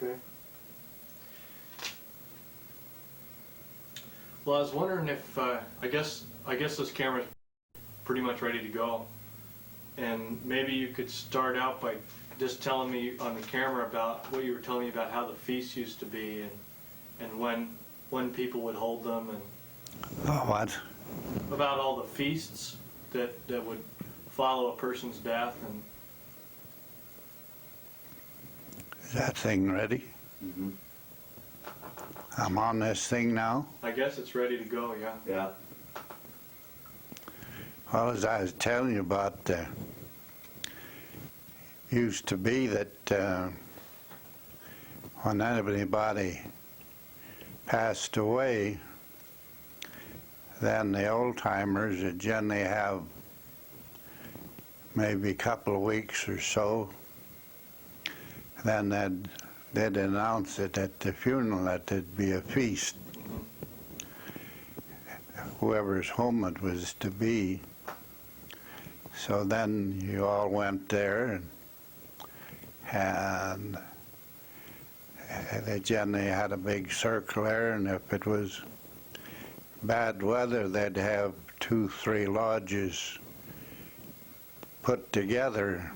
Okay. Well, I was wondering if I guess this camera's pretty much ready to go, and maybe you could start out by just telling me on the camera about what you were telling me about how the feasts used to be, and when people would hold them, and What? about all the feasts that would follow a person's death. And Is that thing ready? Mm-hmm. I'm on this thing now. I guess it's ready to go. Yeah. Yeah. Well, as I was telling you about, used to be that when anybody passed away, then the old-timers would generally have maybe a couple of weeks or so. Then they'd announce it at the funeral that there'd be a feast. Whoever's home it was to be. So then you all went there, and they generally had a big circle there, and if it was bad weather, they'd have 2, 3 lodges put together,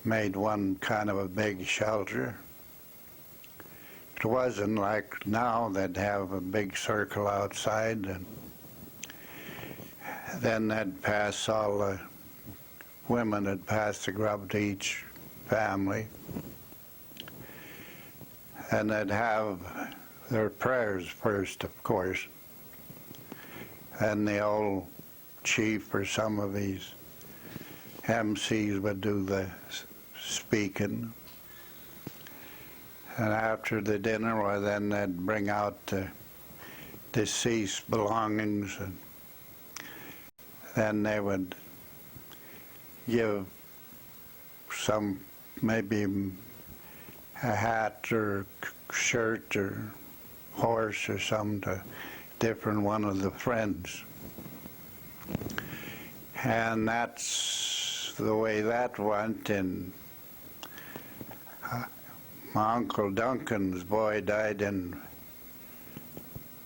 made one kind of a big shelter. It wasn't like now they'd have a big circle outside, and then they'd pass all the women would pass the grub to each family, and they'd have their prayers first, of course, and the old chief or some of these MCs would do the speaking. And after the dinner, well, then they'd bring out the deceased belongings, and then they would give some, maybe a hat or shirt or horse or something to different one of the friends. And that's the way that went. And my Uncle Duncan's boy died in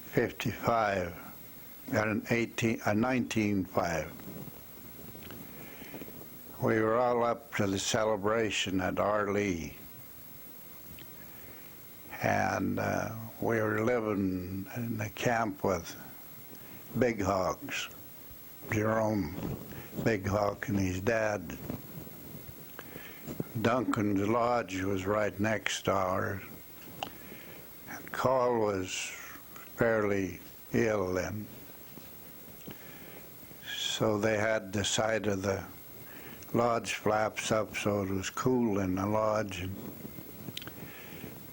55, in 1905. We were all up to the celebration at Arlee, and we were living in the camp with Big Hogs, Jerome Big Hog and his dad. Duncan's lodge was right next to ours, and Call was fairly ill then. So they had the side of the lodge flaps up so it was cool in the lodge, and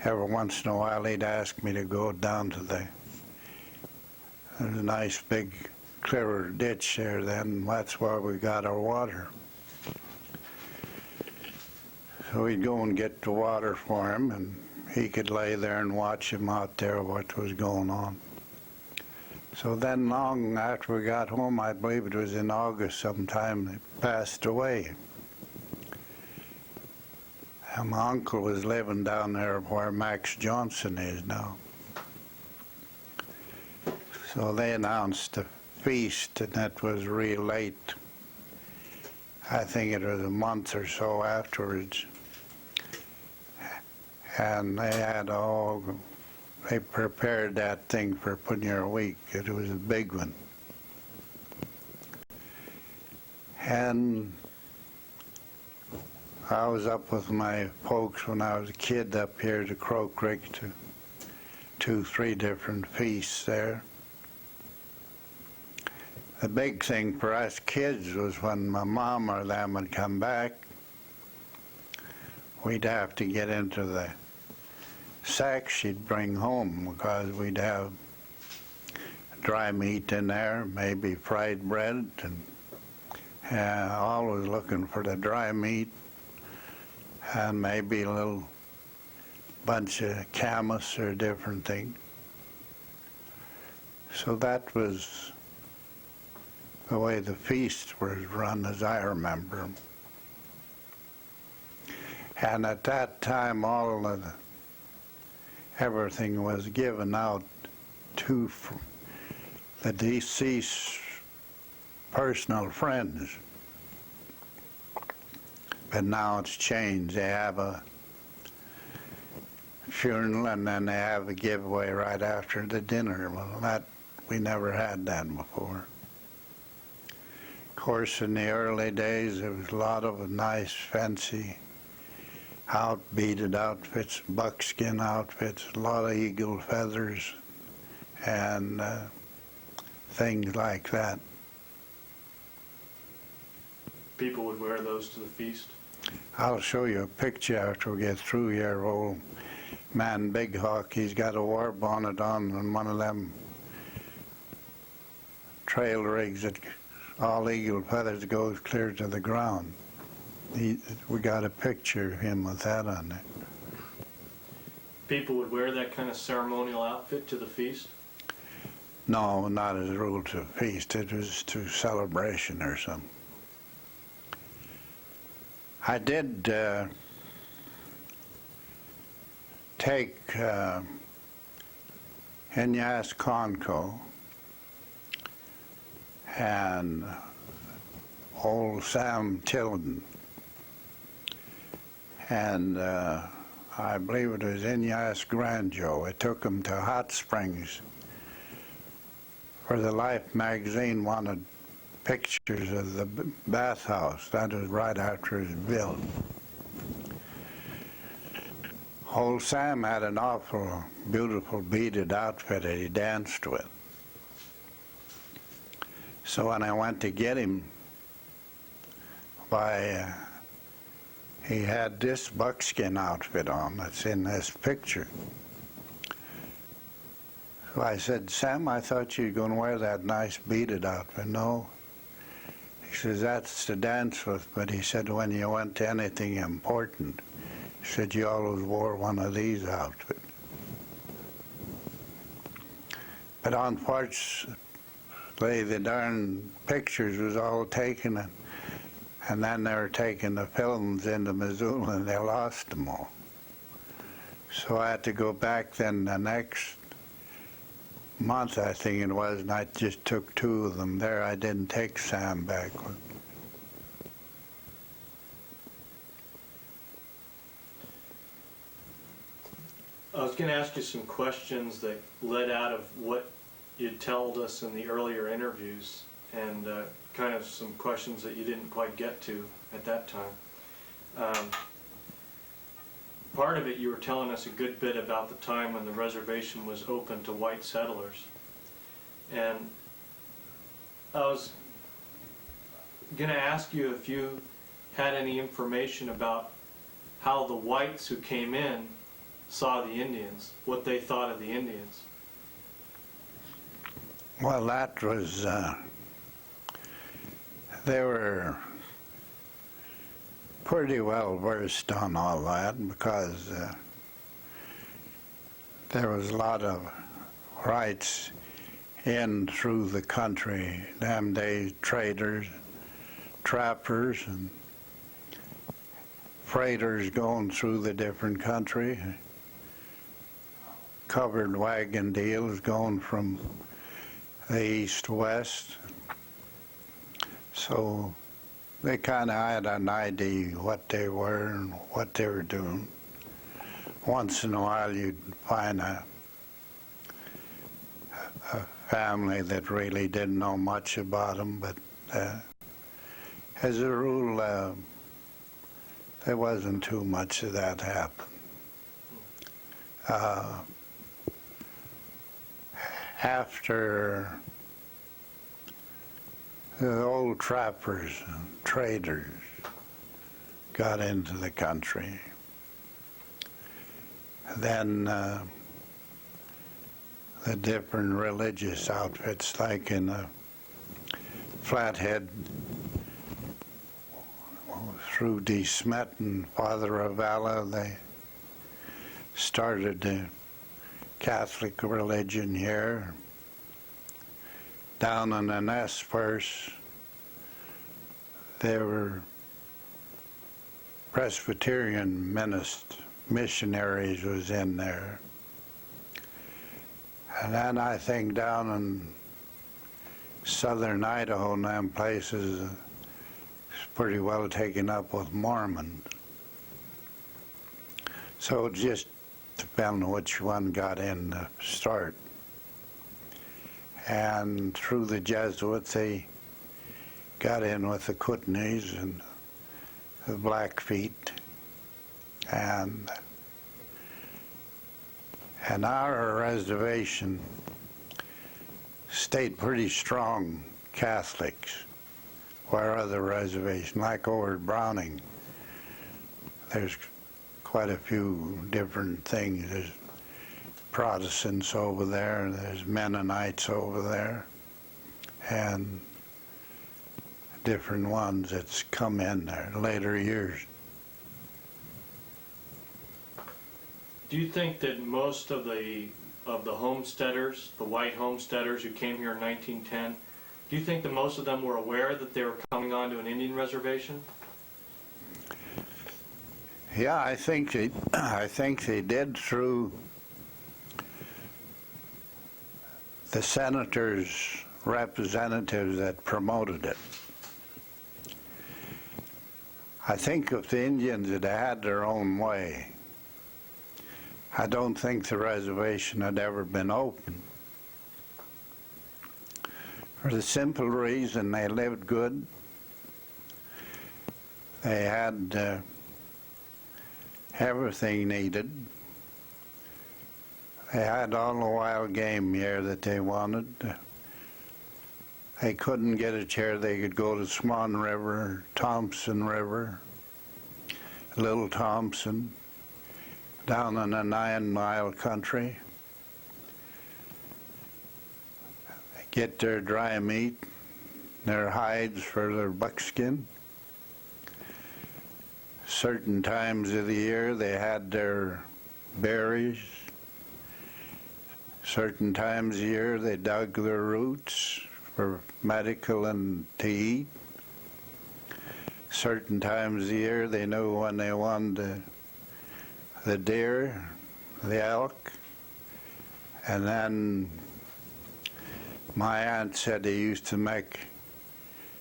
every once in a while he'd ask me to go down to there's a nice big clear ditch there then, that's where we got our water. So we'd go and get the water for him, and he could lay there and watch him out there what was going on. So then long after we got home, I believe it was in August sometime, he passed away. And my uncle was living down there where Max Johnson is now. So they announced the feast, and that was real late. I think it was a month or so afterwards. And they had they prepared that thing for putting a week. It was a big one. And I was up with my folks when I was a kid up here to Crow Creek to 2, 3 different feasts there. The big thing for us kids was when my mom or them would come back, we'd have to get into the sacks she'd bring home, because we'd have dry meat in there, maybe fried bread, and always looking for the dry meat, and maybe a little bunch of camas or different things. So that was the way the feast was run as I remember them. And at that time, everything was given out to the deceased personal friends. But now it's changed. They have a funeral and then they have a giveaway right after the dinner. Well, we never had that before. Of course, in the early days, there was a lot of nice, fancy, beaded outfits, buckskin outfits, a lot of eagle feathers, and things like that. People would wear those to the feast? I'll show you a picture after we get through here. Old man Big Hawk, he's got a war bonnet on and one of them trail rigs that all eagle feathers goes clear to the ground. We got a picture of him with that on it. People would wear that kind of ceremonial outfit to the feast? No, not as a rule to a feast. It was to celebration or something. I did take Inyas Conco and old Sam Tilden, and I believe it was Inyas Granjo. I took him to Hot Springs where the Life magazine wanted pictures of the bathhouse. That was right after it was built. Old Sam had an awful beautiful beaded outfit that he danced with. So when I went to get him, he had this buckskin outfit on that's in this picture. So I said, Sam, I thought you were going to wear that nice beaded outfit. No. He says, that's to dance with, but he said when you went to anything important, he said you always wore one of these outfits. But unfortunately, the darn pictures was all taken, and then they were taking the films into Missoula and they lost them all. So I had to go back then the next month, I think it was, and I just took two of them there. I didn't take Sam back with me. I was going to ask you some questions that led out of what you told us in the earlier interviews, and kind of some questions that you didn't quite get to at that time. Part of it, you were telling us a good bit about the time when the reservation was open to white settlers. And I was going to ask you if you had any information about how the whites who came in saw the Indians, what they thought of the Indians. Well, that was, they were pretty well versed on all that because there was a lot of rights in through the country. Them days, traders, trappers, and freighters going through the different country. Covered wagon deals going from the east to west. So they kind of had an idea what they were and what they were doing. Once in a while you'd find a family that really didn't know much about them, but as a rule there wasn't too much of that happen. After the old trappers and traders got into the country, then the different religious outfits, like in the Flathead, through D. Smith and Father Ravala, they started the Catholic religion here. Down in the Nez first, they were Presbyterian missionaries was in there. And then I think down in southern Idaho and them places, it's pretty well taken up with Mormons. So it just depends on which one got in to start. And through the Jesuits, they got in with the Kootenays and the Blackfeet, and our reservation stayed pretty strong Catholics, where other reservations, like over at Browning, there's quite a few different things. There's Protestants over there, there's Mennonites over there, and different ones that's come in there later years. Do you think that most of the homesteaders, the white homesteaders who came here in 1910, do you think that most of them were aware that they were coming onto an Indian reservation? Yeah, I think they did through the senators, representatives that promoted it. I think if the Indians had had their own way, I don't think the reservation had ever been open. For the simple reason they lived good. They had everything needed. They had all the wild game here that they wanted. They couldn't get a chair, they could go to Swan River, Thompson River, Little Thompson, down in a 9-mile country. They get their dry meat, their hides for their buckskin. Certain times of the year they had their berries. Certain times of the year they dug their roots for medical and to eat. Certain times of the year they knew when they wanted the deer, the elk, and then my aunt said they used to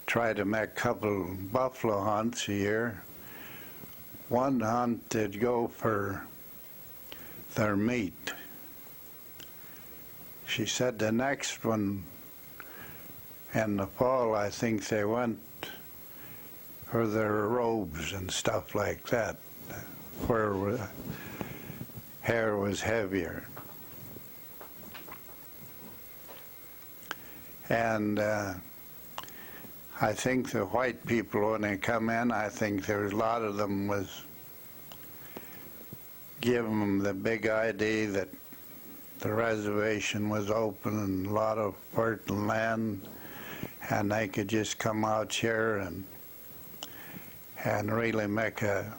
try to make a couple buffalo hunts a year. One hunt they'd go for their meat. She said the next one in the fall, I think they went for their robes and stuff like that, where hair was heavier. And I think the white people, when they come in, I think there was a lot of them was giving them the big idea that the reservation was open and a lot of fertile land, and they could just come out here and really make a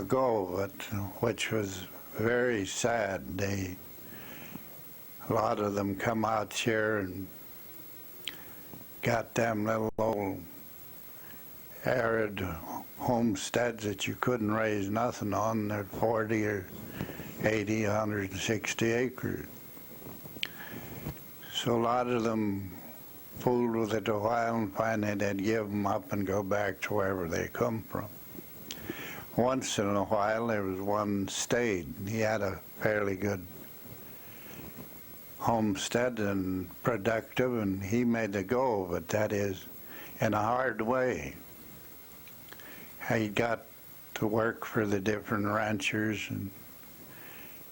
go of it, which was very sad. A lot of them come out here and got them little old arid homesteads that you couldn't raise nothing on. They're 40 or 80, 160 acres. So a lot of them fooled with it a while and finally they'd give them up and go back to wherever they come from. Once in a while there was one stayed. He had a fairly good homestead and productive, and he made a go of it, that is, in a hard way. He got to work for the different ranchers, and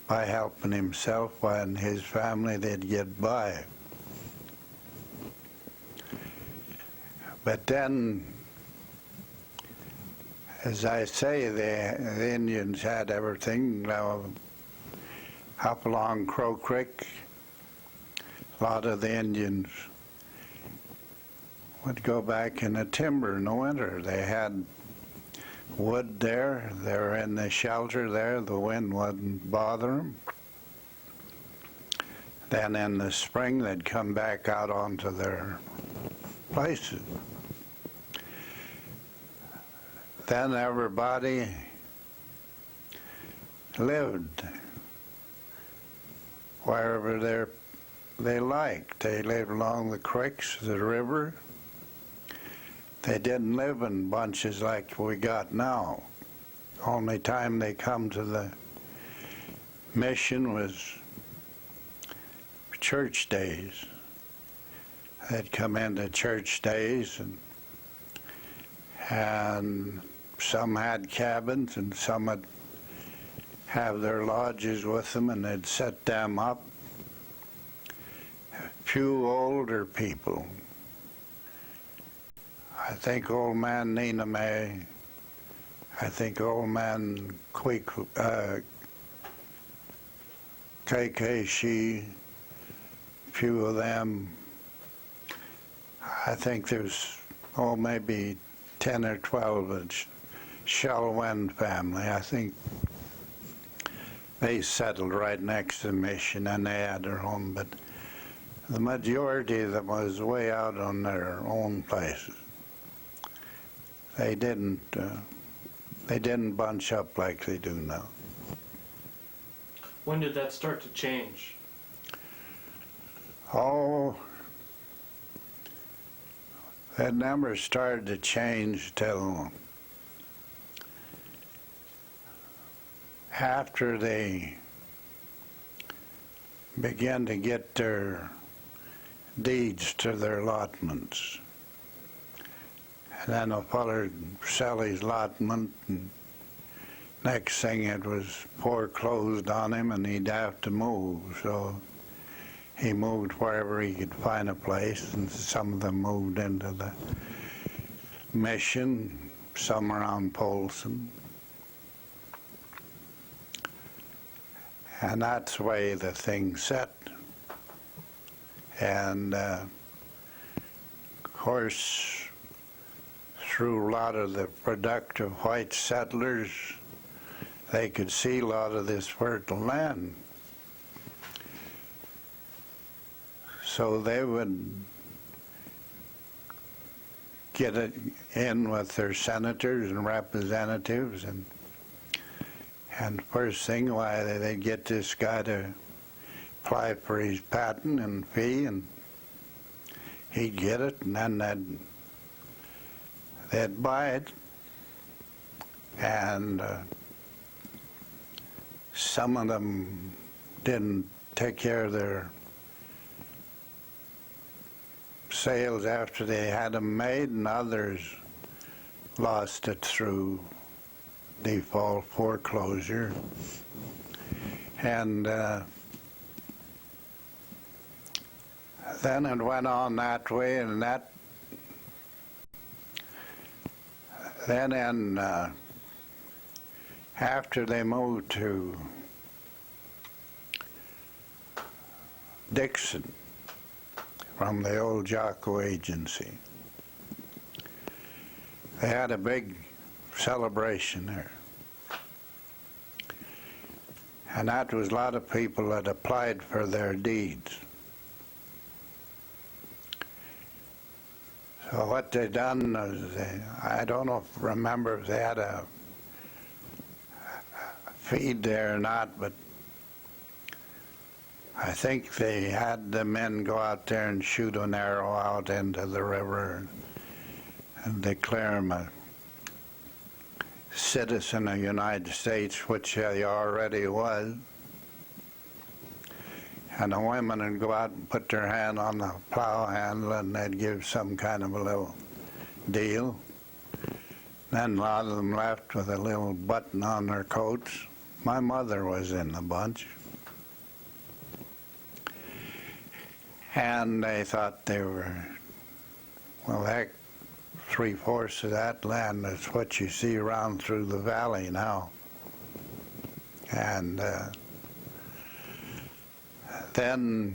by helping himself and his family, they'd get by. But then, as I say, the Indians had everything. Now, up along Crow Creek, a lot of the Indians would go back in the timber in the winter. They had wood there. They were in the shelter there. The wind wouldn't bother them. Then in the spring, they'd come back out onto their places. then everybody lived wherever they liked. They lived along the creeks, the river. They didn't live in bunches like we got now. Only time they come to the mission was church days. They'd come into church days, and some had cabins and some would have their lodges with them, and they'd set them up. A few older people. I think old man Nina May, I think old man KK She, few of them. I think there's, maybe 10 or 12 of Shalwen family. I think they settled right next to the mission and they had their home, but the majority of them was way out on their own places. They didn't bunch up like they do now. When did that start to change? Oh, that never started to change till after they began to get their deeds to their allotments. And then a feller sell his allotment, and next thing it was foreclosed on him and he'd have to move. So he moved wherever he could find a place, and some of them moved into the mission, some around Polson. And that's the way the thing set. And of course, through a lot of the productive white settlers, they could see a lot of this fertile land. So they would get it in with their senators and representatives, and first thing, why, they'd get this guy to apply for his patent and fee, and he'd get it, and then they'd buy it, and some of them didn't take care of their sales after they had them made, and others lost it through default foreclosure. And then it went on that way, and then after they moved to Dixon from the old Jocko agency, they had a big celebration there. And that was a lot of people that applied for their deeds. So what they done was, I don't know remember if they had a feed there or not, but I think they had the men go out there and shoot an arrow out into the river and declare him a citizen of the United States, which he already was. And the women would go out and put their hand on the plow handle, and they'd give some kind of a little deal. Then a lot of them left with a little button on their coats. My mother was in the bunch. And they thought they were, well, heck, 3/4 of that land is what you see around through the valley now. And then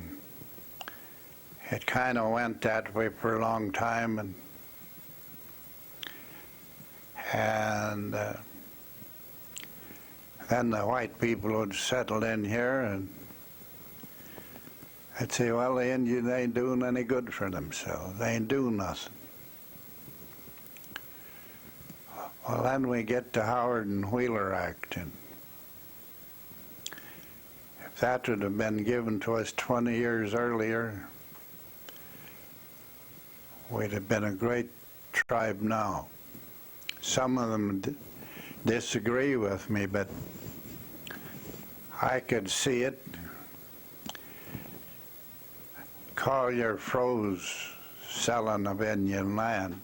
it kind of went that way for a long time, and then the white people would settle in here, and I'd say, well, the Indians ain't doing any good for themselves. They ain't doing nothing. Well, then we get to Howard and Wheeler acting. If that would have been given to us 20 years earlier, we'd have been a great tribe now. Some of them disagree with me, but I could see it. Collier froze selling of Indian land,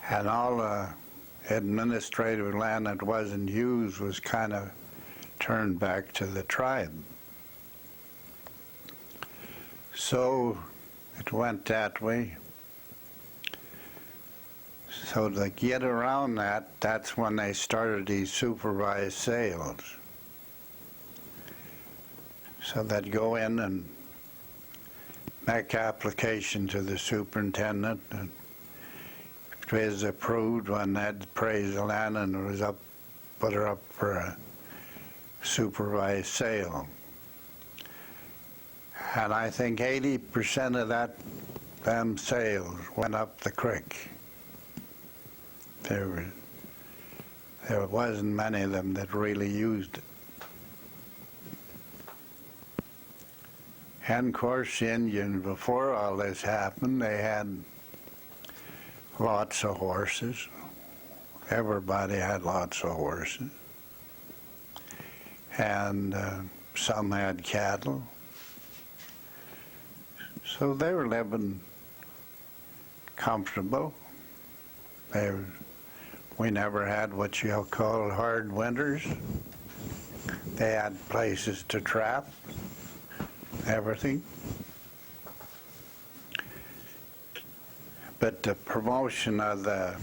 and all the administrative land that wasn't used was kind of turned back to the tribe. So it went that way. So to get around that, that's when they started these supervised sales. So they'd go in and make application to the superintendent, and if it was approved, when they'd appraise the land and it was up, put her up for a supervised sale. And I think 80% of them sales went up the creek. There wasn't many of them that really used it. And of course, the Indians, before all this happened, they had lots of horses. Everybody had lots of horses. And some had cattle. So they were living comfortable. We never had what you'll call hard winters. They had places to trap, everything. But the promotion of the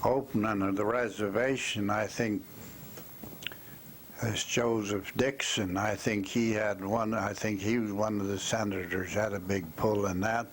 opening of the reservation, I think this Joseph Dixon, I think he was one of the senators, had a big pull in that.